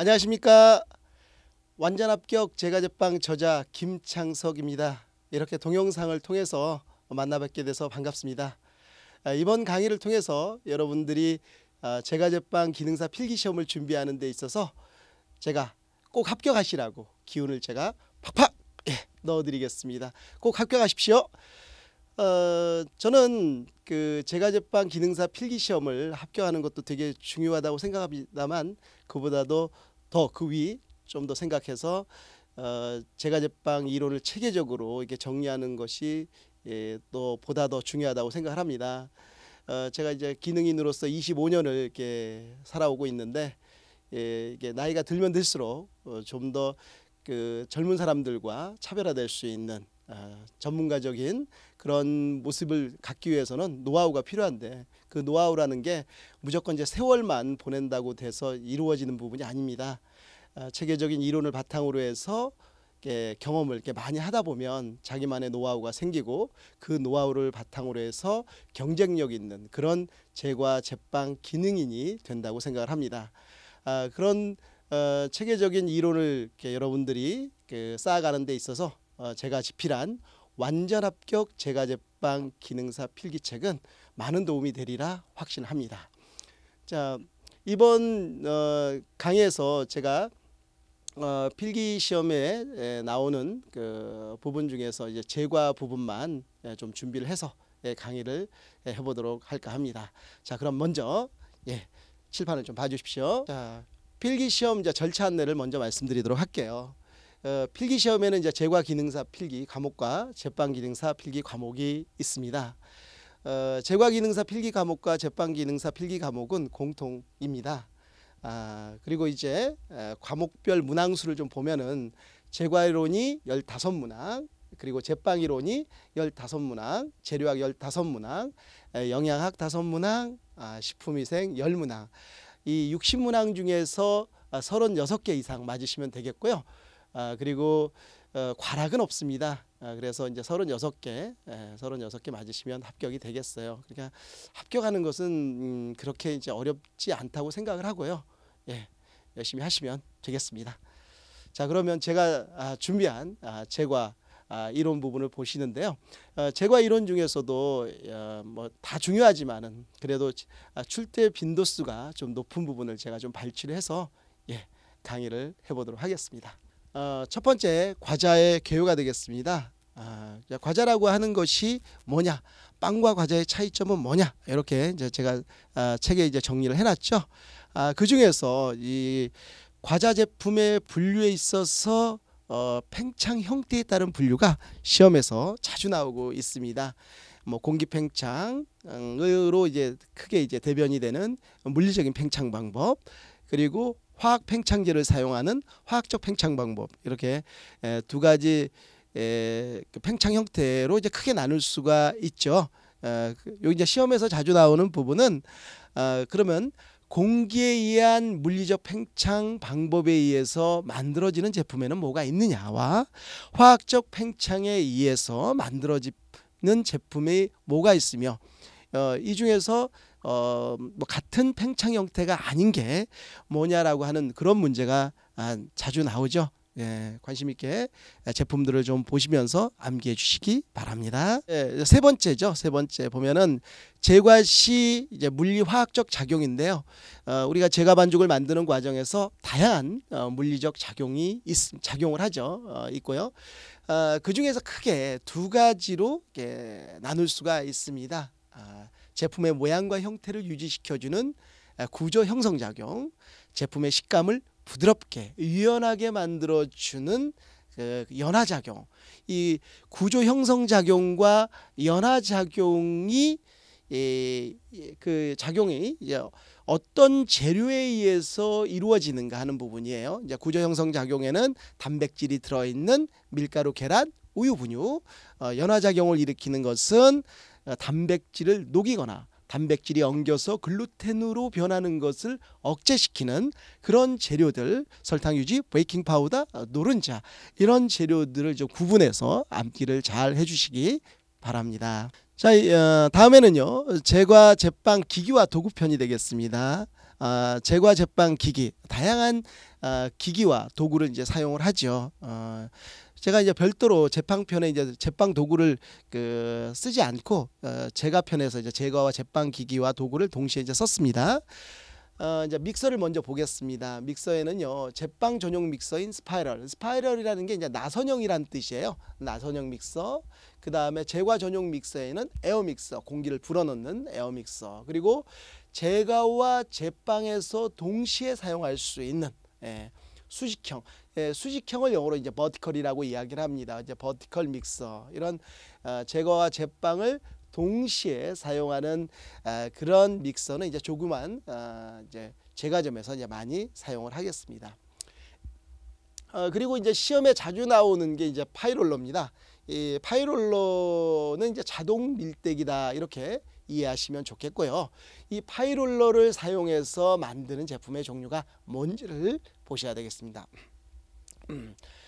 안녕하십니까. 완전 합격 제과제빵 저자 김창석입니다. 이렇게 동영상을 통해서 만나뵙게 돼서 반갑습니다. 이번 강의를 통해서 여러분들이 제과제빵 기능사 필기시험을 준비하는 데 있어서 제가 꼭 합격하시라고 기운을 제가 팍팍 넣어드리겠습니다. 꼭 합격하십시오. 저는 그 제과제빵 기능사 필기시험을 합격하는 것도 되게 중요하다고 생각합니다만 그보다도 더 그 위 좀 더 생각해서 제과제빵 이론을 체계적으로 이렇게 정리하는 것이 또 보다 더 중요하다고 생각을 합니다. 제가 이제 기능인으로서 25년을 이렇게 살아오고 있는데 이게 나이가 들면 들수록 좀 더 그 젊은 사람들과 차별화될 수 있는 전문가적인 그런 모습을 갖기 위해서는 노하우가 필요한데 그 노하우라는 게 무조건 이제 세월만 보낸다고 돼서 이루어지는 부분이 아닙니다. 체계적인 이론을 바탕으로 해서 경험을 이렇게 많이 하다 보면 자기만의 노하우가 생기고 그 노하우를 바탕으로 해서 경쟁력 있는 그런 제과 제빵 기능인이 된다고 생각을 합니다. 그런 체계적인 이론을 여러분들이 쌓아가는 데 있어서 제가 집필한 완전 합격 제과제빵 기능사 필기책은 많은 도움이 되리라 확신합니다. 자, 이번 강의에서 제가 필기 시험에 나오는 그 부분 중에서 이제 제과 부분만 좀 준비를 해서 강의를 해보도록 할까 합니다. 자, 그럼 먼저 칠판을 좀 봐주십시오. 자, 필기 시험 이제 절차 안내를 먼저 말씀드리도록 할게요. 필기 시험에는 이제 제과 기능사 필기 과목과 제빵 기능사 필기 과목이 있습니다. 제과 기능사 필기 과목과 제빵 기능사 필기 과목은 공통입니다. 그리고 이제 과목별 문항수를 좀 보면은 제과 이론이 15문항, 그리고 제빵 이론이 15문항, 재료학 15문항, 영양학 5문항, 식품위생 10문항. 이 60문항 중에서 36개 이상 맞으시면 되겠고요. 그리고 과락은 없습니다. 그래서 이제 36개 맞으시면 합격이 되겠어요. 그러니까 합격하는 것은 그렇게 이제 어렵지 않다고 생각을 하고요. 열심히 하시면 되겠습니다. 자, 그러면 제가 준비한 제과 이론 부분을 보시는데요. 제과 이론 중에서도 뭐 다 중요하지만은 그래도 출제 빈도수가 좀 높은 부분을 제가 좀 발췌해서 강의를 해보도록 하겠습니다. 첫 번째 과자의 개요가 되겠습니다. 과자라고 하는 것이 뭐냐, 빵과 과자의 차이점은 뭐냐, 이렇게 이제 제가 책에 이제 정리를 해놨죠. 그 중에서 이 과자 제품의 분류에 있어서 팽창 형태에 따른 분류가 시험에서 자주 나오고 있습니다. 뭐 공기 팽창으로 이제 크게 이제 대변이 되는 물리적인 팽창 방법, 그리고 화학 팽창제를 사용하는 화학적 팽창 방법, 이렇게 두 가지 팽창 형태로 이제 크게 나눌 수가 있죠. 여기 이제 시험에서 자주 나오는 부분은 그러면 공기에 의한 물리적 팽창 방법에 의해서 만들어지는 제품에는 뭐가 있느냐와 화학적 팽창에 의해서 만들어지는 제품이 뭐가 있으며 이 중에서 뭐 같은 팽창 형태가 아닌 게 뭐냐라고 하는 그런 문제가 자주 나오죠. 관심 있게 제품들을 좀 보시면서 암기해 주시기 바랍니다. 세 번째죠. 세 번째 보면은 제과 시 이제 물리화학적 작용인데요. 우리가 제과 반죽을 만드는 과정에서 다양한 물리적 작용을 하죠. 있고요. 그 중에서 크게 두 가지로 나눌 수가 있습니다. 제품의 모양과 형태를 유지시켜주는 구조 형성 작용, 제품의 식감을 부드럽게 유연하게 만들어주는 연화작용. 이 구조 형성 작용과 연화작용이 그 작용이 이제 어떤 재료에 의해서 이루어지는가 하는 부분이에요. 이제 구조 형성 작용에는 단백질이 들어있는 밀가루, 계란, 우유, 분유. 연화작용을 일으키는 것은 단백질을 녹이거나 단백질이 엉겨서 글루텐으로 변하는 것을 억제시키는 그런 재료들, 설탕, 유지, 베이킹 파우더, 노른자, 이런 재료들을 좀 구분해서 암기를 잘 해주시기 바랍니다. 자, 다음에는요 제과 제빵 기기와 도구 편이 되겠습니다. 제과 제빵 기기, 다양한 기기와 도구를 이제 사용을 하죠. 제가 이제 별도로 제빵편에 이제 제빵 도구를 쓰지 않고 제과편에서 이제 제과와 제빵 기기와 도구를 동시에 이제 썼습니다. 이제 믹서를 먼저 보겠습니다. 믹서에는요, 제빵 전용 믹서인 스파이럴이라는 게 이제 나선형이란 뜻이에요. 나선형 믹서. 그 다음에 제과 전용 믹서에는 에어 믹서, 공기를 불어넣는 에어 믹서. 그리고 제과와 제빵에서 동시에 사용할 수 있는 수직형. 수직형을 영어로 이제 버티컬이라고 이야기를 합니다. 이제 버티컬 믹서. 이런 제과와 제빵을 동시에 사용하는 그런 믹서는 이제 조그만 이제 제과점에서 이제 많이 사용을 하겠습니다. 그리고 이제 시험에 자주 나오는 게 이제 파이롤러입니다. 이 파이롤러는 이제 자동 밀대기다, 이렇게 이해하시면 좋겠고요. 이 파이롤러를 사용해서 만드는 제품의 종류가 뭔지를 보셔야 되겠습니다.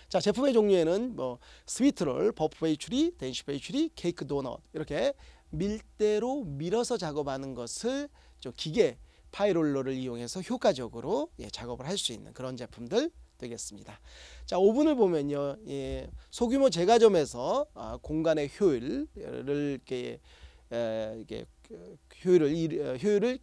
자, 제품의 종류에는 뭐 스위트롤, 버프 페이츄리, 댄시 페이츄리, 케이크 도넛, 이렇게 밀대로 밀어서 작업하는 것을 기계 파이롤러를 이용해서 효과적으로 작업을 할 수 있는 그런 제품들 되겠습니다. 자, 오븐을 보면요, 소규모 제과점에서 공간의 효율을 이렇게 효율을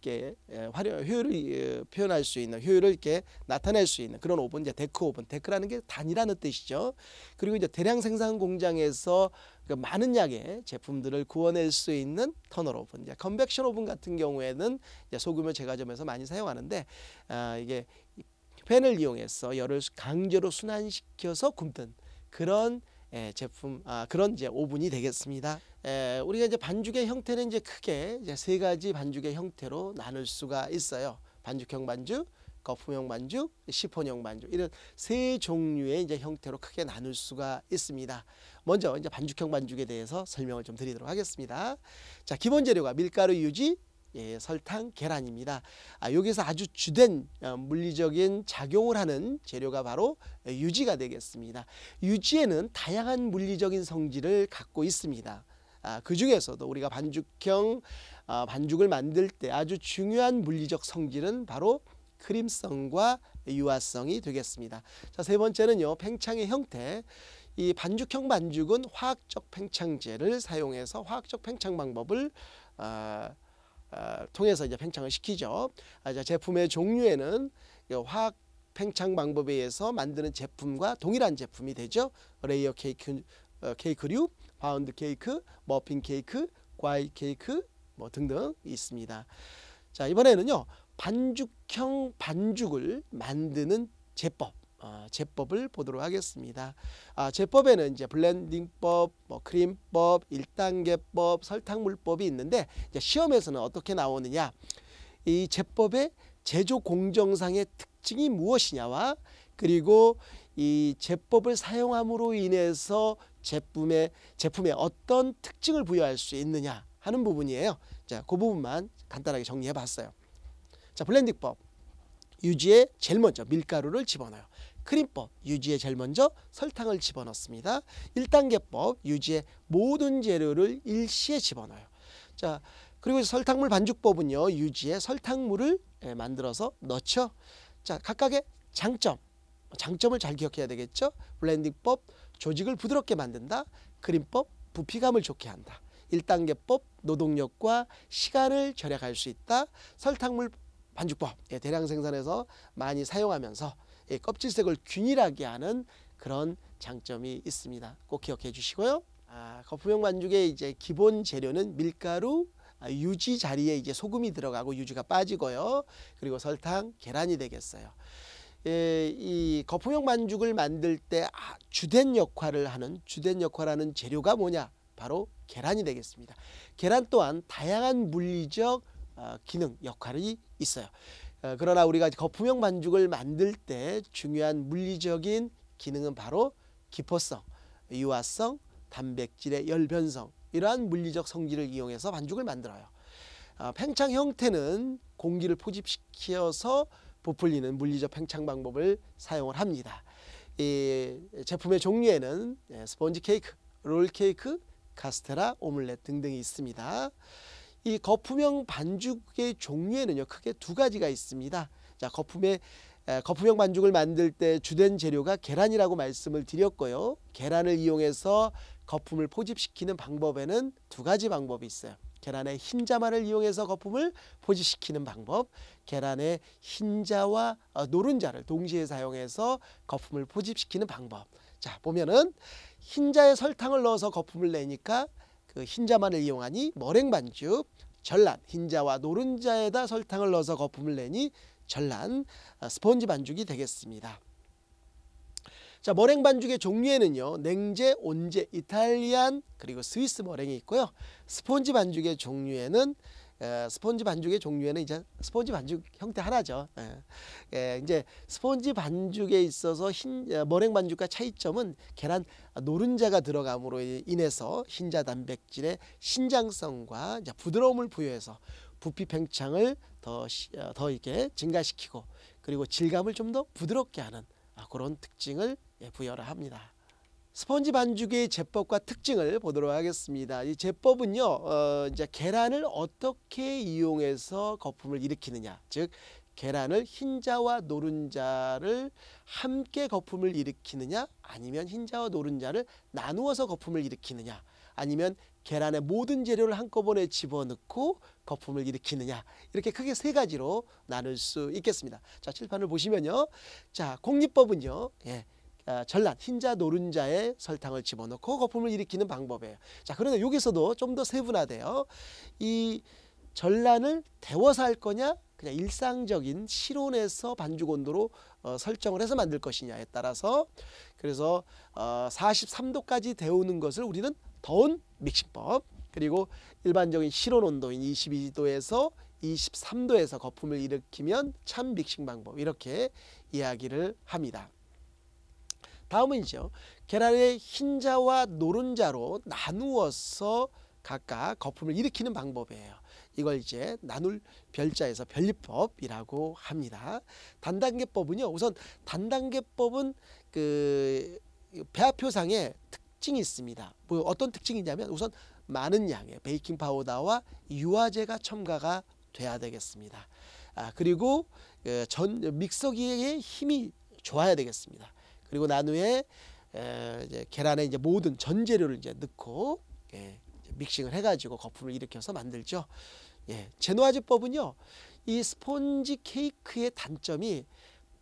표현할 수 있는, 효율을 이렇게 나타낼 수 있는 그런 오븐, 이제 데크 오븐. 데크라는 게 단이라는 뜻이죠. 그리고 이제 대량 생산 공장에서 많은 양의 제품들을 구워낼 수 있는 터널 오븐, 이제 컨벡션 오븐 같은 경우에는 이제 소규모 제과점에서 많이 사용하는데, 이게 팬을 이용해서 열을 강제로 순환시켜서 굽는 그런 제품, 그런 이제 오븐이 되겠습니다. 우리가 이제 반죽의 형태는 이제 크게 이제 세 가지 반죽의 형태로 나눌 수가 있어요. 반죽형 반죽, 거품형 반죽, 시폰형 반죽, 이런 세 종류의 이제 형태로 크게 나눌 수가 있습니다. 먼저 이제 반죽형 반죽에 대해서 설명을 좀 드리도록 하겠습니다. 자, 기본 재료가 밀가루, 유지, 설탕, 계란입니다. 여기서 아주 주된 물리적인 작용을 하는 재료가 바로 유지가 되겠습니다. 유지에는 다양한 물리적인 성질을 갖고 있습니다. 그 중에서도 우리가 반죽형 반죽을 만들 때 아주 중요한 물리적 성질은 바로 크림성과 유화성이 되겠습니다. 자, 세 번째는요, 팽창의 형태. 이 반죽형 반죽은 화학적 팽창제를 사용해서 화학적 팽창 방법을 통해서 이제 팽창을 시키죠. 제품의 종류에는 화학 팽창 방법에 의해서 만드는 제품과 동일한 제품이 되죠. 레이어 케이크, 케이크류, 파운드 케이크, 머핀 케이크, 과일 케이크 뭐 등등 있습니다. 자, 이번에는요, 반죽형 반죽을 만드는 제법을 보도록 하겠습니다. 제법에는 이제 블렌딩법, 크림법, 1단계법, 설탕물법이 있는데, 이제 시험에서는 어떻게 나오느냐, 이 제법의 제조 공정상의 특징이 무엇이냐와, 그리고 이 제법을 사용함으로 인해서 제품에 어떤 특징을 부여할 수 있느냐 하는 부분이에요. 자, 그 부분만 간단하게 정리해 봤어요. 자, 블렌딩법. 유지에 제일 먼저 밀가루를 집어넣어요. 크림법, 유지에 제일 먼저 설탕을 집어넣습니다. 1단계법, 유지에 모든 재료를 일시에 집어넣어요. 자, 그리고 설탕물 반죽법은요, 유지에 설탕물을 만들어서 넣죠. 자, 각각의 장점을 잘 기억해야 되겠죠. 블렌딩법, 조직을 부드럽게 만든다. 크림법, 부피감을 좋게 한다. 1단계법, 노동력과 시간을 절약할 수 있다. 설탕물 반죽법, 대량 생산해서 많이 사용하면서 껍질색을 균일하게 하는 그런 장점이 있습니다. 꼭 기억해 주시고요. 거품형 반죽의 이제 기본 재료는 밀가루, 유지 자리에 이제 소금이 들어가고 유지가 빠지고요. 그리고 설탕, 계란이 되겠어요. 이 거품형 반죽을 만들 때 주된 역할을 하는 재료가 뭐냐? 바로 계란이 되겠습니다. 계란 또한 다양한 물리적 기능, 역할이 있어요. 그러나 우리가 거품형 반죽을 만들 때 중요한 물리적인 기능은 바로 기포성, 유화성, 단백질의 열변성, 이러한 물리적 성질을 이용해서 반죽을 만들어요. 팽창 형태는 공기를 포집시켜서 부풀리는 물리적 팽창 방법을 사용을 합니다. 이 제품의 종류에는 스펀지 케이크, 롤 케이크, 카스테라, 오믈렛 등등이 있습니다. 이 거품형 반죽의 종류에는요 크게 두 가지가 있습니다. 자, 거품형 반죽을 만들 때 주된 재료가 계란이라고 말씀을 드렸고요. 계란을 이용해서 거품을 포집시키는 방법에는 두 가지 방법이 있어요. 계란의 흰자만을 이용해서 거품을 포집시키는 방법, 계란의 흰자와 노른자를 동시에 사용해서 거품을 포집시키는 방법. 자, 보면은 흰자에 설탕을 넣어서 거품을 내니까 그 흰자만을 이용하니 머랭 반죽, 전란 흰자와 노른자에다 설탕을 넣어서 거품을 내니 전란 스펀지 반죽이 되겠습니다. 자, 머랭 반죽의 종류에는요 냉제, 온제, 이탈리안 그리고 스위스 머랭이 있고요. 스펀지 반죽의 종류에는 이제 스펀지 반죽 형태 하나죠. 이제 스펀지 반죽에 있어서 머랭 반죽과 차이점은 계란 노른자가 들어감으로 인해서 흰자 단백질의 신장성과 이제 부드러움을 부여해서 부피 팽창을 더 이렇게 증가시키고 그리고 질감을 좀 더 부드럽게 하는 그런 특징을 부여를 합니다. 스펀지 반죽의 제법과 특징을 보도록 하겠습니다. 이 제법은요, 이제 계란을 어떻게 이용해서 거품을 일으키느냐, 즉 계란을 흰자와 노른자를 함께 거품을 일으키느냐, 아니면 흰자와 노른자를 나누어서 거품을 일으키느냐, 아니면 계란의 모든 재료를 한꺼번에 집어넣고 거품을 일으키느냐, 이렇게 크게 세 가지로 나눌 수 있겠습니다. 자, 칠판을 보시면요, 자, 공리법은요, 전란 흰자 노른자에 설탕을 집어넣고 거품을 일으키는 방법이에요. 자, 그런데 여기서도 좀 더 세분화돼요. 이 전란을 데워서 할 거냐, 그냥 일상적인 실온에서 반죽 온도로 설정을 해서 만들 것이냐에 따라서, 그래서 43도까지 데우는 것을 우리는 더운 믹싱법, 그리고 일반적인 실온 온도인 22도에서 23도에서 거품을 일으키면 찬 믹싱 방법, 이렇게 이야기를 합니다. 다음은요, 계란의 흰자와 노른자로 나누어서 각각 거품을 일으키는 방법이에요. 이걸 이제 나눌 별자에서 변리법이라고 합니다. 단단계법은요, 우선 단단계법은 그 배합표상에 특징이 있습니다. 뭐 어떤 특징이냐면, 우선 많은 양의 베이킹 파우더와 유화제가 첨가가 돼야 되겠습니다. 그리고 믹서기의 힘이 좋아야 되겠습니다. 그리고 난 후에 이제 계란에 이제 모든 전 재료를 이제 넣고 믹싱을 해가지고 거품을 일으켜서 만들죠. 제노아즈법은요, 이 스폰지 케이크의 단점이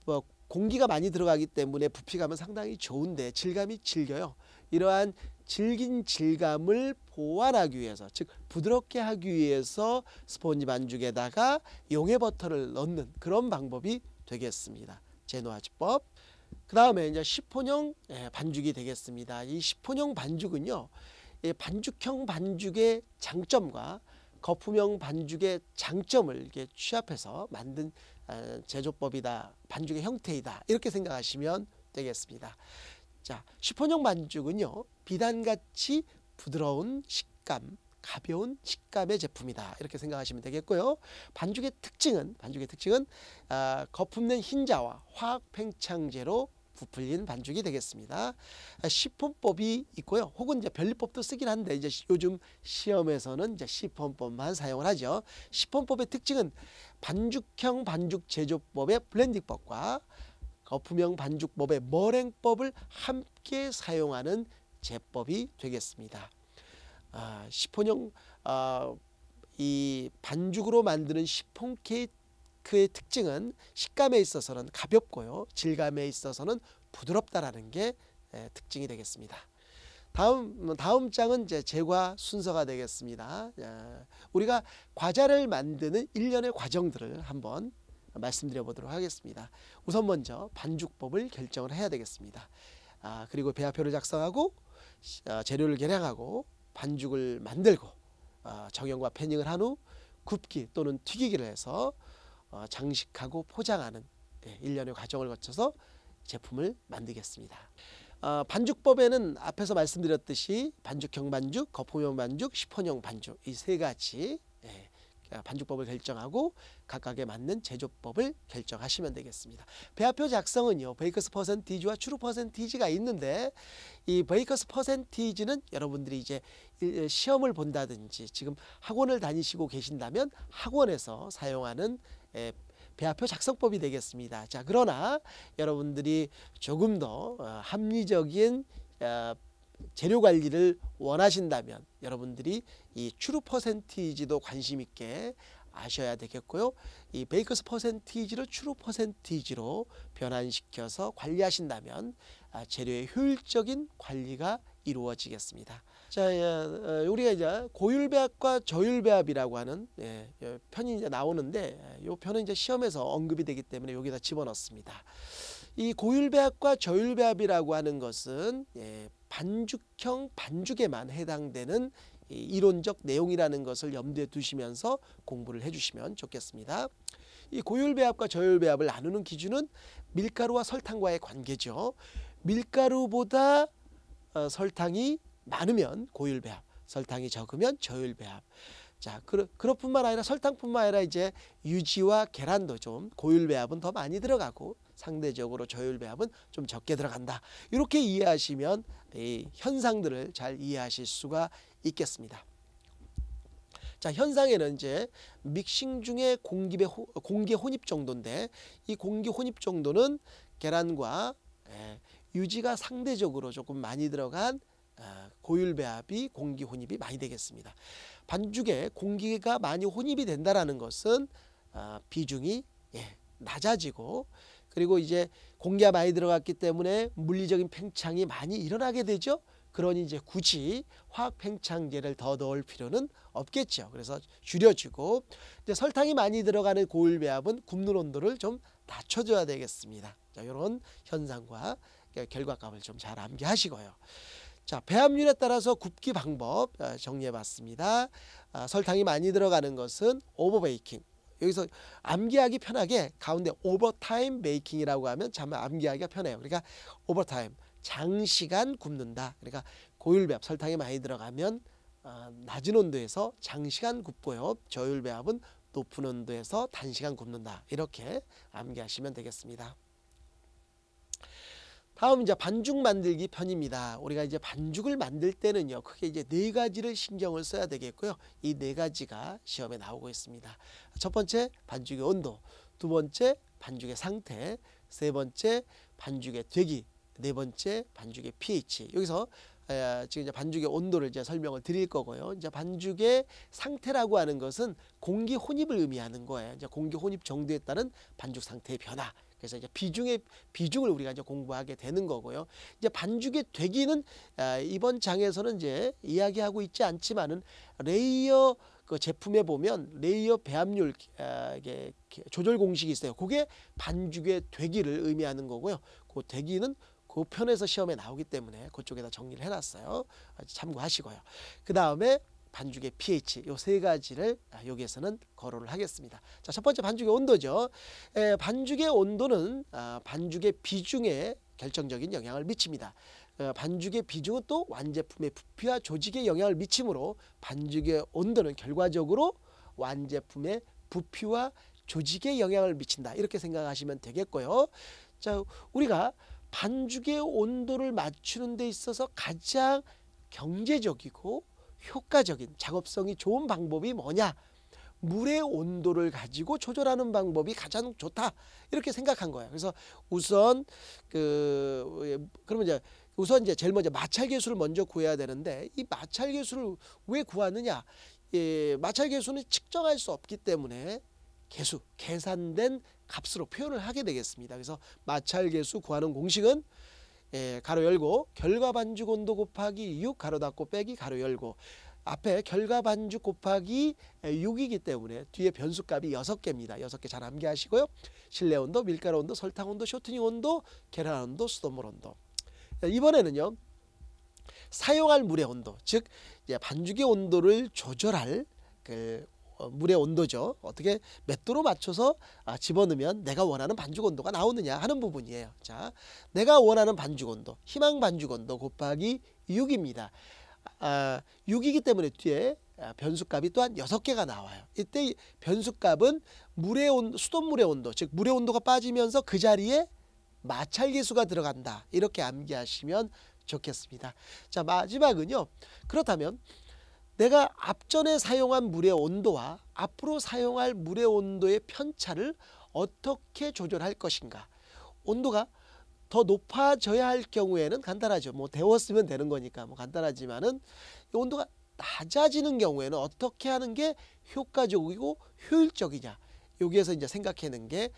뭐 공기가 많이 들어가기 때문에 부피감은 상당히 좋은데 질감이 질겨요. 이러한 질긴 질감을 보완하기 위해서, 즉 부드럽게 하기 위해서 스폰지 반죽에다가 용해버터를 넣는 그런 방법이 되겠습니다. 제노아즈법. 그 다음에 이제 시폰형 반죽이 되겠습니다. 이 시폰형 반죽은요, 반죽형 반죽의 장점과 거품형 반죽의 장점을 이렇게 취합해서 만든 제조법이다, 반죽의 형태이다, 이렇게 생각하시면 되겠습니다. 자, 시폰형 반죽은요, 비단같이 부드러운 식감, 가벼운 식감의 제품이다, 이렇게 생각하시면 되겠고요. 반죽의 특징은 거품낸 흰자와 화학 팽창제로 부풀린 반죽이 되겠습니다. 시폰법이 있고요. 혹은 이제 변리법도 쓰긴 한데, 이제 요즘 시험에서는 이제 시폰법만 사용을 하죠. 시폰법의 특징은 반죽형 반죽 제조법의 블렌딩법과 거품형 반죽법의 머랭법을 함께 사용하는 제법이 되겠습니다. 시폰형 이 반죽으로 만드는 시폰 케이크의 특징은 식감에 있어서는 가볍고요, 질감에 있어서는 부드럽다라는 게 특징이 되겠습니다. 다음 장은 이제 제과 순서가 되겠습니다. 우리가 과자를 만드는 일련의 과정들을 한번 말씀드려 보도록 하겠습니다. 우선 먼저 반죽법을 결정을 해야 되겠습니다. 그리고 배합표를 작성하고 재료를 계량하고 반죽을 만들고 정형과 패닝을 한 후 굽기 또는 튀기기를 해서 장식하고 포장하는 일련의 과정을 거쳐서 제품을 만들겠습니다. 반죽법에는 앞에서 말씀드렸듯이 반죽형 반죽, 거품형 반죽, 시폰형 반죽, 이 세 가지 반죽법을 결정하고 각각에 맞는 제조법을 결정하시면 되겠습니다. 배합표 작성은요, 베이커스 퍼센티지와 추루 퍼센티지가 있는데, 이 베이커스 퍼센티지는 여러분들이 이제 시험을 본다든지 지금 학원을 다니시고 계신다면 학원에서 사용하는 배합표 작성법이 되겠습니다. 자, 그러나 여러분들이 조금 더 합리적인 재료 관리를 원하신다면 여러분들이 이 추루 퍼센티지도 관심 있게 아셔야 되겠고요. 이 베이커스 퍼센티지를 추루 퍼센티지로 변환시켜서 관리하신다면 재료의 효율적인 관리가 이루어지겠습니다. 자, 우리가 이제 고율배합과 저율배합이라고 하는 편이 이제 나오는데, 이 편은 이제 시험에서 언급이 되기 때문에 여기다 집어넣습니다. 이 고율배합과 저율배합이라고 하는 것은 반죽형 반죽에만 해당되는 이론적 내용이라는 것을 염두에 두시면서 공부를 해주시면 좋겠습니다. 이 고율배합과 저율배합을 나누는 기준은 밀가루와 설탕과의 관계죠. 밀가루보다 설탕이 많으면 고율배합, 설탕이 적으면 저율배합. 자, 그것뿐만 아니라 설탕뿐만 아니라 이제 유지와 계란도 좀 고율배합은 더 많이 들어가고 상대적으로 저율배합은 좀 적게 들어간다. 이렇게 이해하시면 이 현상들을 잘 이해하실 수가 있겠습니다. 자, 현상에는 이제 믹싱 중에 공기 혼입 정도인데, 이 공기 혼입 정도는 계란과 유지가 상대적으로 조금 많이 들어간 고율배합이 공기 혼입이 많이 되겠습니다. 반죽에 공기가 많이 혼입이 된다라는 것은 비중이 낮아지고, 그리고 이제 공기가 많이 들어갔기 때문에 물리적인 팽창이 많이 일어나게 되죠. 그러니 이제 굳이 화학 팽창제를 더 넣을 필요는 없겠죠. 그래서 줄여주고, 이제 설탕이 많이 들어가는 고율배합은 굽는 온도를 좀 낮춰줘야 되겠습니다. 자, 이런 현상과 결과값을 좀 잘 암기하시고요. 자, 배합률에 따라서 굽기 방법 정리해봤습니다. 설탕이 많이 들어가는 것은 오버베이킹. 여기서 암기하기 편하게 가운데 오버타임 베이킹이라고 하면 참 암기하기가 편해요. 그러니까 오버타임, 장시간 굽는다. 그러니까 고율배합, 설탕이 많이 들어가면 낮은 온도에서 장시간 굽고요. 저율배합은 높은 온도에서 단시간 굽는다. 이렇게 암기하시면 되겠습니다. 다음 이제 반죽 만들기 편입니다. 우리가 이제 반죽을 만들 때는요, 크게 이제 4가지를 신경을 써야 되겠고요. 이 4가지가 시험에 나오고 있습니다. 첫 번째, 반죽의 온도. 두 번째, 반죽의 상태. 세 번째, 반죽의 되기. 네 번째, 반죽의 pH. 여기서 지금 이제 반죽의 온도를 이제 설명을 드릴 거고요. 이제 반죽의 상태라고 하는 것은 공기 혼입을 의미하는 거예요. 이제 공기 혼입 정도에 따른 반죽 상태의 변화. 그래서 이제 비중을 우리가 이제 공부하게 되는 거고요. 이제 반죽의 되기는 이번 장에서는 이제 이야기하고 있지 않지만은 레이어 그 제품에 보면 레이어 배합률 조절 공식이 있어요. 그게 반죽의 되기를 의미하는 거고요. 그 되기는 그 편에서 시험에 나오기 때문에 그쪽에다 정리를 해놨어요. 참고하시고요. 그 다음에 반죽의 pH, 요 3가지를 여기에서는 거론을 하겠습니다. 자, 첫 번째 반죽의 온도죠. 반죽의 온도는 반죽의 비중에 결정적인 영향을 미칩니다. 반죽의 비중은 또 완제품의 부피와 조직에 영향을 미치므로 반죽의 온도는 결과적으로 완제품의 부피와 조직에 영향을 미친다. 이렇게 생각하시면 되겠고요. 자, 우리가 반죽의 온도를 맞추는 데 있어서 가장 경제적이고 효과적인 작업성이 좋은 방법이 뭐냐? 물의 온도를 가지고 조절하는 방법이 가장 좋다. 이렇게 생각한 거예요. 그래서 우선 우선 제일 먼저 마찰계수를 먼저 구해야 되는데, 이 마찰계수를 왜 구하느냐? 마찰계수는 측정할 수 없기 때문에 계산된 값으로 표현을 하게 되겠습니다. 그래서 마찰계수 구하는 공식은 가로 열고 결과 반죽 온도 곱하기 6 가로 닫고 빼기 가로 열고, 앞에 결과 반죽 곱하기 6이기 때문에 뒤에 변수값이 6개입니다. 6개 잘 암기하시고요. 실내 온도, 밀가루 온도, 설탕 온도, 쇼트닝 온도, 계란 온도, 수돗물 온도. 이번에는요, 사용할 물의 온도, 즉 반죽의 온도를 조절할 물의 온도죠. 어떻게 몇 도로 맞춰서 집어넣으면 내가 원하는 반죽 온도가 나오느냐 하는 부분이에요. 자, 내가 원하는 반죽 온도, 희망 반죽 온도 곱하기 6입니다. 6이기 때문에 뒤에 변수값이 또한 6개가 나와요. 이때 변수값은 수돗물의 온도, 즉 물의 온도가 빠지면서 그 자리에 마찰계수가 들어간다. 이렇게 암기하시면 좋겠습니다. 자, 마지막은요. 그렇다면 내가 앞전에 사용한 물의 온도와 앞으로 사용할 물의 온도의 편차를 어떻게 조절할 것인가. 온도가 더 높아져야 할 경우에는 간단하죠. 뭐 데웠으면 되는 거니까 뭐 간단하지만은 온도가 낮아지는 경우에는 어떻게 하는 게 효과적이고 효율적이냐. 여기에서 이제 생각하는 게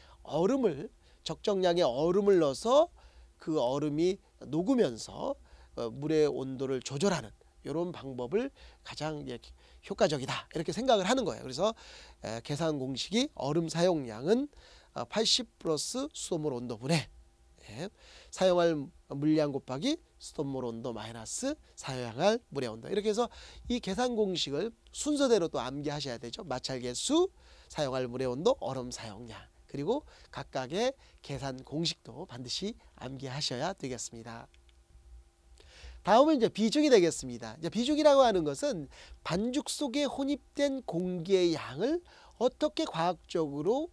적정량의 얼음을 넣어서 그 얼음이 녹으면서 물의 온도를 조절하는 이런 방법을 가장 효과적이다 이렇게 생각을 하는 거예요. 그래서 계산 공식이 얼음 사용량은 80 플러스 수돗물 온도분의 사용할 물량 곱하기 수돗물 온도 마이너스 사용할 물의 온도, 이렇게 해서 이 계산 공식을 순서대로 또 암기하셔야 되죠. 마찰계수, 사용할 물의 온도, 얼음 사용량, 그리고 각각의 계산 공식도 반드시 암기하셔야 되겠습니다. 다음은 이제 비중이 되겠습니다. 이제 비중이라고 하는 것은 반죽 속에 혼입된 공기의 양을 어떻게 과학적으로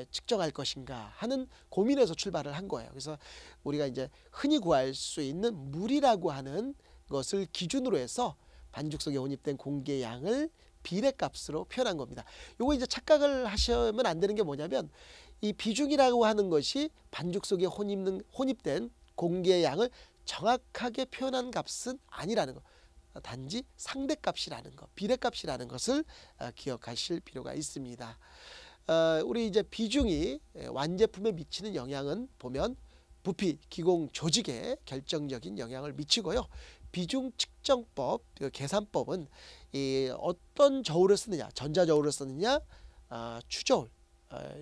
측정할 것인가 하는 고민에서 출발을 한 거예요. 그래서 우리가 이제 흔히 구할 수 있는 물이라고 하는 것을 기준으로 해서 반죽 속에 혼입된 공기의 양을 비례값으로 표현한 겁니다. 요거 이제 착각을 하시면 안 되는 게 뭐냐면, 이 비중이라고 하는 것이 반죽 속에 혼입된 공기의 양을 정확하게 표현한 값은 아니라는 거, 단지 상대값이라는 것, 비례값이라는 것을 기억하실 필요가 있습니다. 우리 이제 비중이 완제품에 미치는 영향은 보면 부피, 기공, 조직에 결정적인 영향을 미치고요. 비중 측정법, 계산법은 어떤 저울을 쓰느냐, 전자저울을 쓰느냐, 추저울,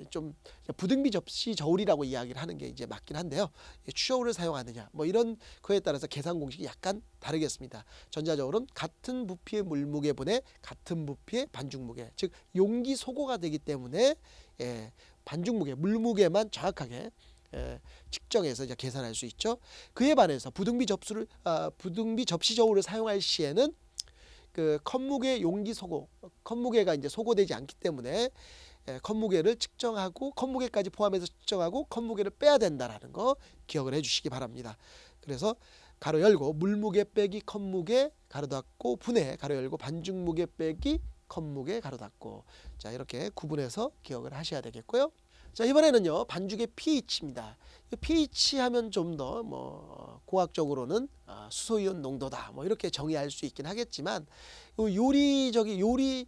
좀 부등비 접시 저울이라고 이야기를 하는 게 이제 맞긴 한데요. 추저울을 사용하느냐, 뭐 이런 거에 따라서 계산 공식이 약간 다르겠습니다. 전자저울은 같은 부피의 물무게분의 같은 부피의 반죽무게, 즉 용기 소고가 되기 때문에 반죽무게, 물무게만 정확하게 측정해서 이제 계산할 수 있죠. 그에 반해서 부등비 접시 저울을 사용할 시에는 그 컵무게 용기 소고, 컵무게가 이제 소고되지 않기 때문에 컵무게를 측정하고 컵무게까지 포함해서 측정하고 컵무게를 빼야 된다라는 거 기억을 해주시기 바랍니다. 그래서 가로 열고 물무게 빼기 컵무게 가로 닫고 분해 가로 열고 반죽무게 빼기 컵무게 가로 닫고, 자 이렇게 구분해서 기억을 하셔야 되겠고요. 자, 이번에는요 반죽의 pH입니다. pH 하면 좀 더 공학적으로는 수소이온 농도다 이렇게 정의할 수 있긴 하겠지만, 요리사의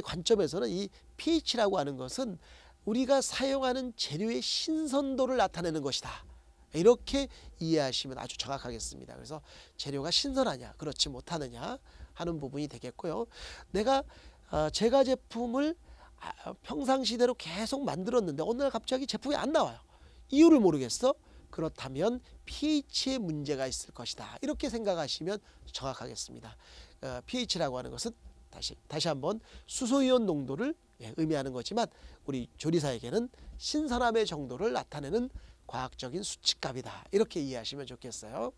관점에서는 이 pH라고 하는 것은 우리가 사용하는 재료의 신선도를 나타내는 것이다, 이렇게 이해하시면 아주 정확하겠습니다. 그래서 재료가 신선하냐 그렇지 못하느냐 하는 부분이 되겠고요. 내가 제가 제품을 평상시대로 계속 만들었는데 어느 날 갑자기 제품이 안 나와요. 이유를 모르겠어? 그렇다면 pH에 문제가 있을 것이다, 이렇게 생각하시면 정확하겠습니다. pH라고 하는 것은 다시 한번 수소이온 농도를 의미하는 거지만 우리 조리사에게는 신선함의 정도를 나타내는 과학적인 수치값이다, 이렇게 이해하시면 좋겠어요.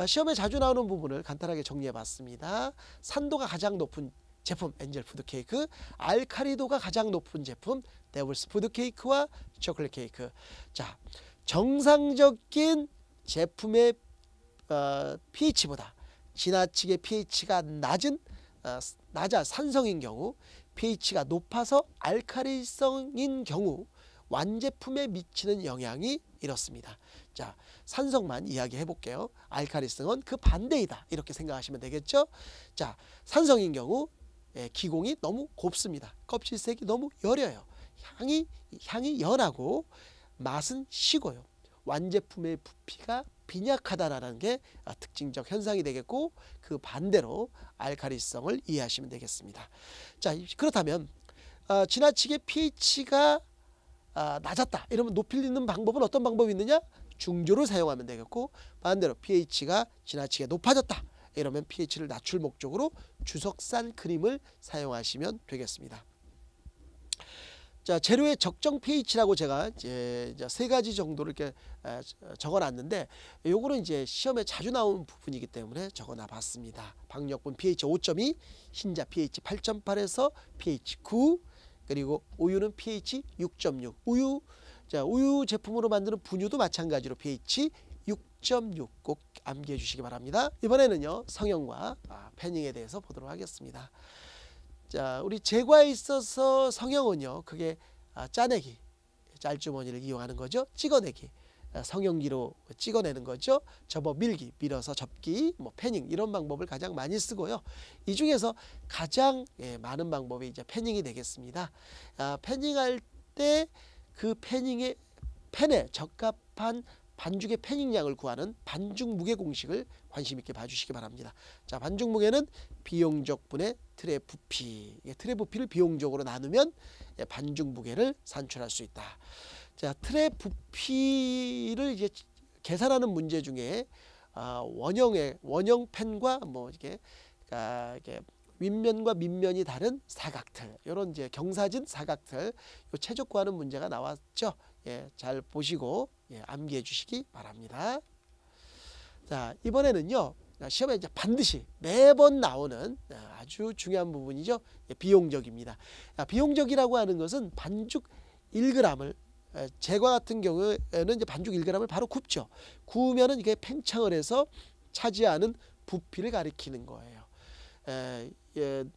시험에 자주 나오는 부분을 간단하게 정리해 봤습니다. 산도가 가장 높은 제품 엔젤 푸드케이크, 알카리도가 가장 높은 제품 데블스 푸드케이크와 초콜릿 케이크. 자, 정상적인 제품의 pH보다 지나치게 pH가 낮아 산성인 경우, pH가 높아서 알카리성인 경우 완제품에 미치는 영향이 이렇습니다. 자, 산성만 이야기해 볼게요. 알카리성은 그 반대이다, 이렇게 생각하시면 되겠죠. 자, 산성인 경우 기공이 너무 곱습니다. 껍질색이 너무 여려요. 향이 연하고 맛은 시고요. 완제품의 부피가 빈약하다라는 게 특징적 현상이 되겠고, 그 반대로 알카리성을 이해하시면 되겠습니다. 자, 그렇다면 지나치게 pH가 낮았다 이러면 높이는 방법은 어떤 방법이 있느냐? 중조를 사용하면 되겠고, 반대로 pH가 지나치게 높아졌다 이러면 pH를 낮출 목적으로 주석산 크림을 사용하시면 되겠습니다. 자, 재료의 적정 pH라고 제가 이제 세 가지 정도를 이렇게 적어놨는데, 요거는 이제 시험에 자주 나오는 부분이기 때문에 적어놔봤습니다. 박력분 pH 5.2, 흰자 pH 8.8에서 pH 9, 그리고 우유는 pH 6.6. 우유 제품으로 만드는 분유도 마찬가지로 pH 6.6 꼭 암기해 주시기 바랍니다. 이번에는요, 성형과 패닝에 대해서 보도록 하겠습니다. 자, 우리 제과에 있어서 성형은요, 그게 짜내기, 짤주머니를 이용하는 거죠. 찍어내기, 성형기로 찍어내는 거죠. 접어 밀기, 밀어서 접기, 뭐 패닝, 이런 방법을 가장 많이 쓰고요. 이 중에서 가장 많은 방법이 이제 패닝이 되겠습니다. 패닝할 때 그 패닝의 펜에 적합한 반죽의 패닝량을 구하는 반죽 무게 공식을 관심 있게 봐주시기 바랍니다. 자, 반죽 무게는 비용적 분의 틀의 부피, 틀의 부피를 비용적으로 나누면 반죽 무게를 산출할 수 있다. 자, 틀의 부피를 이제 계산하는 문제 중에 원형 펜과 뭐 이게 윗면과 밑면이 다른 사각틀, 이런 이제 경사진 사각틀, 요 최적 구하는 문제가 나왔죠. 잘 보시고 암기해 주시기 바랍니다. 자, 이번에는요, 시험에 이제 반드시 매번 나오는 아주 중요한 부분이죠. 비용적입니다. 비용적이라고 하는 것은 반죽 1g을, 제과 같은 경우에는 이제 반죽 1g을 바로 굽죠. 구우면은 이게 팽창을 해서 차지하는 부피를 가리키는 거예요.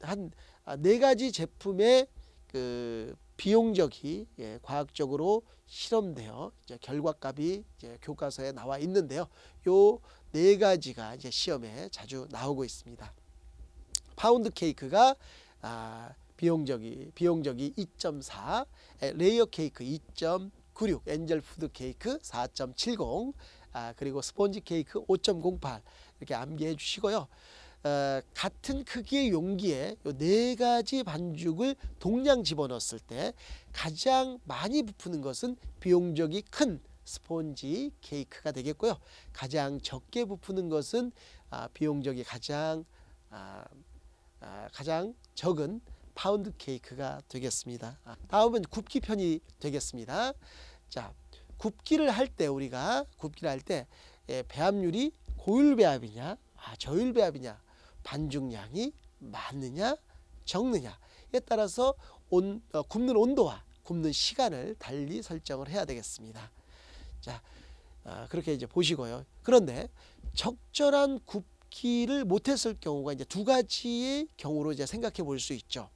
한 4가지 제품의 그 비용적이 과학적으로 실험되어 이제 결과값이 이제 교과서에 나와 있는데요. 요 4가지가 이제 시험에 자주 나오고 있습니다. 파운드 케이크가 비용적이 2.4, 레이어 케이크 2.96, 엔젤 푸드 케이크 4.70, 그리고 스펀지 케이크 5.08 이렇게 암기해 주시고요. 같은 크기의 용기에 요 4가지 반죽을 동량 집어넣었을 때 가장 많이 부푸는 것은 비용적이 큰 스폰지 케이크가 되겠고요. 가장 적게 부푸는 것은 비용적이 가장 적은 파운드 케이크가 되겠습니다. 다음은 굽기 편이 되겠습니다. 자, 굽기를 할 때 배합률이 고율 배합이냐, 저율 배합이냐, 반죽량이 많느냐 적느냐에 따라서 굽는 온도와 굽는 시간을 달리 설정을 해야 되겠습니다. 자, 그렇게 이제 보시고요. 그런데 적절한 굽기를 못했을 경우가 이제 2가지의 경우로 이제 생각해 볼 수 있죠.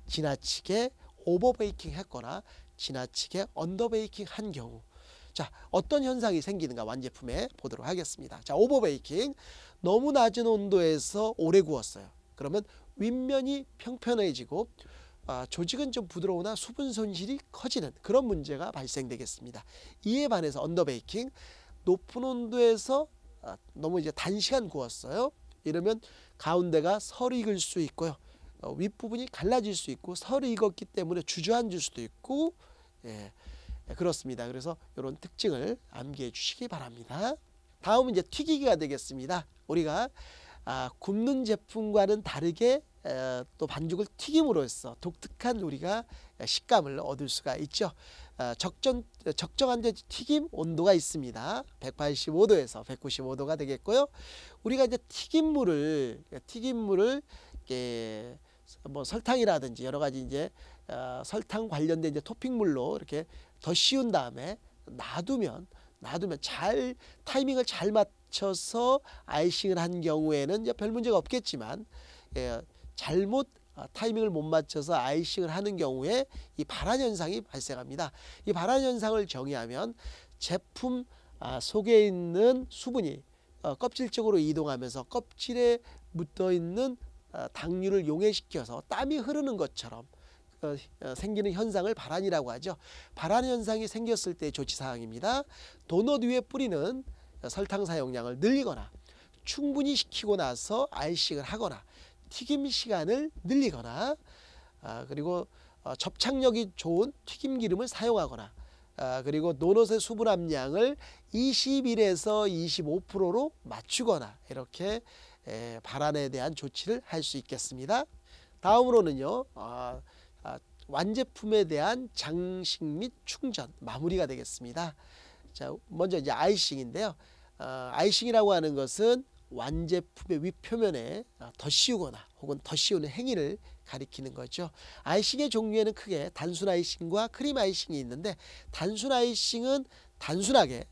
지나치게 오버 베이킹 했거나 지나치게 언더 베이킹 한 경우. 자, 어떤 현상이 생기는가 완제품에 보도록 하겠습니다. 자, 오버 베이킹, 너무 낮은 온도에서 오래 구웠어요. 그러면 윗면이 평평해지고 조직은 좀 부드러우나 수분 손실이 커지는 그런 문제가 발생되겠습니다. 이에 반해서 언더 베이킹, 높은 온도에서 너무 이제 단시간 구웠어요. 이러면 가운데가 설이 익을 수 있고요. 윗부분이 갈라질 수 있고, 설이 익었기 때문에 주저앉을 수도 있고, 그렇습니다. 그래서 이런 특징을 암기해 주시기 바랍니다. 다음은 이제 튀기기가 되겠습니다. 우리가 굽는 제품과는 다르게 또 반죽을 튀김으로써 독특한 우리가 식감을 얻을 수가 있죠. 적정한 튀김 온도가 있습니다. 185도에서 195도가 되겠고요. 우리가 이제 튀김물을 뭐 설탕이라든지 여러 가지 이제 설탕 관련된 이제 토핑물로 이렇게 더 씌운 다음에 놔두면 잘 타이밍을 잘 맞춰서 아이싱을 한 경우에는 이제 별 문제가 없겠지만, 잘못 타이밍을 못 맞춰서 아이싱을 하는 경우에 이 발한 현상이 발생합니다. 이 발한 현상을 정의하면 제품 속에 있는 수분이 껍질 쪽으로 이동하면서 껍질에 묻어 있는 당류를 용해시켜서 땀이 흐르는 것처럼 생기는 현상을 발한이라고 하죠. 발한 현상이 생겼을 때 조치사항입니다. 도넛 위에 뿌리는 설탕 사용량을 늘리거나, 충분히 식히고 나서 아이싱을 하거나, 튀김 시간을 늘리거나, 그리고 접착력이 좋은 튀김 기름을 사용하거나, 그리고 도넛의 수분 함량을 21에서 25%로 맞추거나, 이렇게 발한에 대한 조치를 할 수 있겠습니다. 다음으로는요, 완제품에 대한 장식 및 충전 마무리가 되겠습니다. 자, 먼저 이제 아이싱인데요. 아이싱이라고 하는 것은 완제품의 윗표면에 덧씌우거나 혹은 덧씌우는 행위를 가리키는 거죠. 아이싱의 종류에는 크게 단순 아이싱과 크림 아이싱이 있는데, 단순 아이싱은 단순하게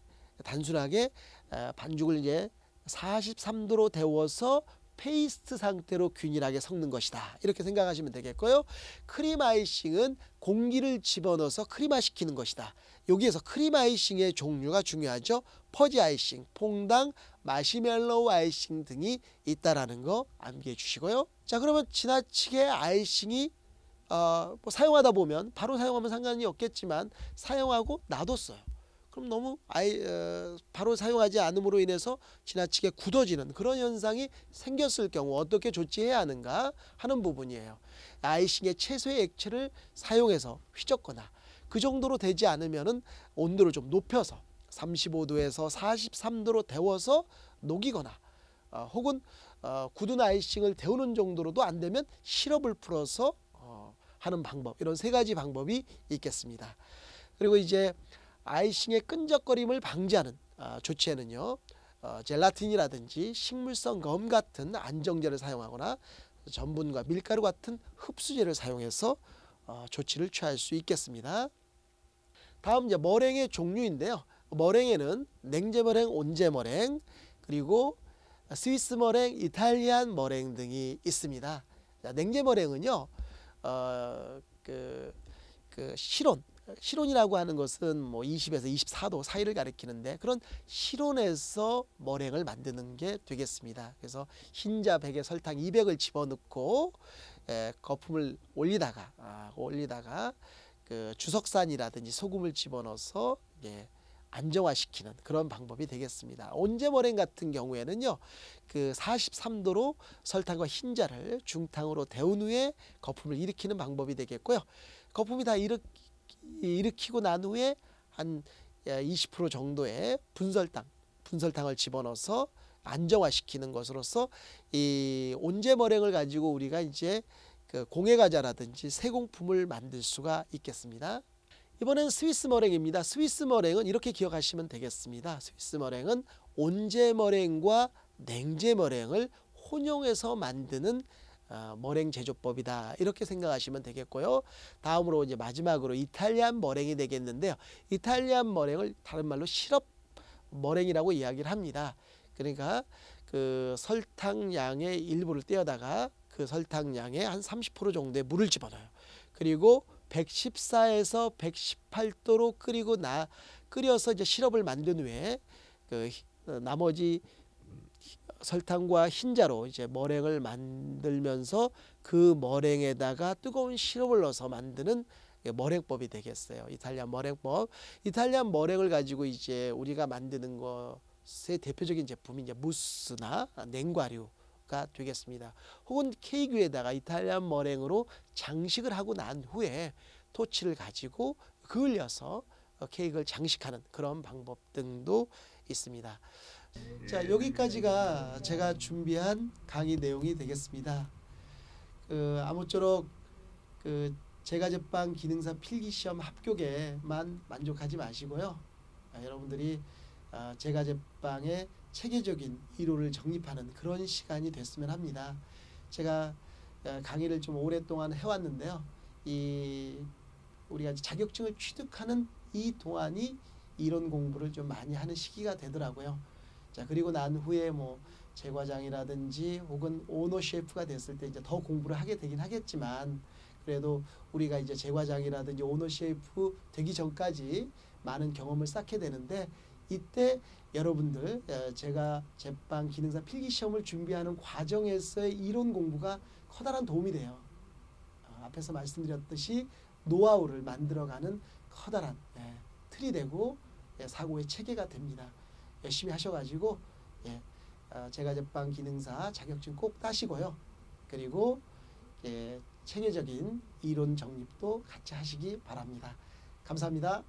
반죽을 이제 43도로 데워서 페이스트 상태로 균일하게 섞는 것이다, 이렇게 생각하시면 되겠고요. 크림 아이싱은 공기를 집어넣어서 크림화시키는 것이다. 여기에서 크림 아이싱의 종류가 중요하죠. 퍼지 아이싱, 퐁당, 마시멜로우 아이싱 등이 있다라는 거 암기해 주시고요. 자, 그러면 지나치게 아이싱이 뭐 사용하다 보면, 바로 사용하면 상관이 없겠지만 사용하고 놔뒀어요. 그럼 너무 바로 사용하지 않음으로 인해서 지나치게 굳어지는 그런 현상이 생겼을 경우 어떻게 조치해야 하는가 하는 부분이에요. 아이싱의 최소의 액체를 사용해서 휘젓거나, 그 정도로 되지 않으면은 온도를 좀 높여서 35도에서 43도로 데워서 녹이거나, 혹은 굳은 아이싱을 데우는 정도로도 안 되면 시럽을 풀어서 하는 방법, 이런 세 가지 방법이 있겠습니다. 그리고 이제 아이싱의 끈적거림을 방지하는 조치에는요, 젤라틴이라든지 식물성 검 같은 안정제를 사용하거나 전분과 밀가루 같은 흡수제를 사용해서 조치를 취할 수 있겠습니다. 다음 이제 머랭의 종류인데요. 머랭에는 냉제 머랭, 온제 머랭, 그리고 스위스 머랭, 이탈리안 머랭 등이 있습니다. 자, 냉제 머랭은요, 실온이라고 하는 것은 뭐 20에서 24도 사이를 가리키는데, 그런 실온에서 머랭을 만드는 게 되겠습니다. 그래서 흰자 100에 설탕 200을 집어넣고 거품을 올리다가 그 주석산이라든지 소금을 집어넣어서 안정화시키는 그런 방법이 되겠습니다. 온제 머랭 같은 경우에는요, 그 43도로 설탕과 흰자를 중탕으로 데운 후에 거품을 일으키는 방법이 되겠고요. 거품이 다 일으키고 난 후에 한 20% 정도의 분설탕을 집어넣어서 안정화시키는 것으로서 이 온제 머랭을 가지고 우리가 이제 그 공예과자라든지 세공품을 만들 수가 있겠습니다. 이번엔 스위스 머랭입니다. 스위스 머랭은 이렇게 기억하시면 되겠습니다. 스위스 머랭은 온제 머랭과 냉제 머랭을 혼용해서 만드는 머랭 제조법이다, 이렇게 생각하시면 되겠고요. 다음으로 이제 마지막으로 이탈리안 머랭이 되겠는데요. 이탈리안 머랭을 다른 말로 시럽 머랭이라고 이야기를 합니다. 그러니까 그 설탕량의 일부를 떼어다가 그 설탕량의 한 30% 정도의 물을 집어넣어요. 그리고 114에서 118도로 끓여서 이제 시럽을 만든 후에 그 나머지 설탕과 흰자로 이제 머랭을 만들면서 그 머랭에다가 뜨거운 시럽을 넣어서 만드는 머랭법이 되겠어요. 이탈리안 머랭법. 이탈리안 머랭을 가지고 이제 우리가 만드는 것의 대표적인 제품이 이제 무스나 냉과류가 되겠습니다. 혹은 케이크 위에다가 이탈리안 머랭으로 장식을 하고 난 후에 토치를 가지고 그을려서 케이크를 장식하는 그런 방법 등도 있습니다. 자, 여기까지가 제가 준비한 강의 내용이 되겠습니다. 아무쪼록 제과제빵 기능사 필기시험 합격에만 만족하지 마시고요. 여러분들이 제과제빵의 체계적인 이론을 정립하는 그런 시간이 됐으면 합니다. 제가 강의를 좀 오랫동안 해왔는데요. 우리가 자격증을 취득하는 이 동안이 이론 공부를 좀 많이 하는 시기가 되더라고요. 자, 그리고 난 후에 뭐 제과장이라든지 혹은 오너 셰프가 됐을 때 이제 더 공부를 하게 되긴 하겠지만, 그래도 우리가 이제 제과장이라든지 오너 셰프 되기 전까지 많은 경험을 쌓게 되는데, 이때 여러분들 제가 제빵 기능사 필기시험을 준비하는 과정에서의 이론 공부가 커다란 도움이 돼요. 앞에서 말씀드렸듯이 노하우를 만들어가는 커다란 틀이 되고 사고의 체계가 됩니다. 열심히 하셔가지고 제과제빵 기능사 자격증 꼭 따시고요. 그리고 체계적인 이론 정립도 같이 하시기 바랍니다. 감사합니다.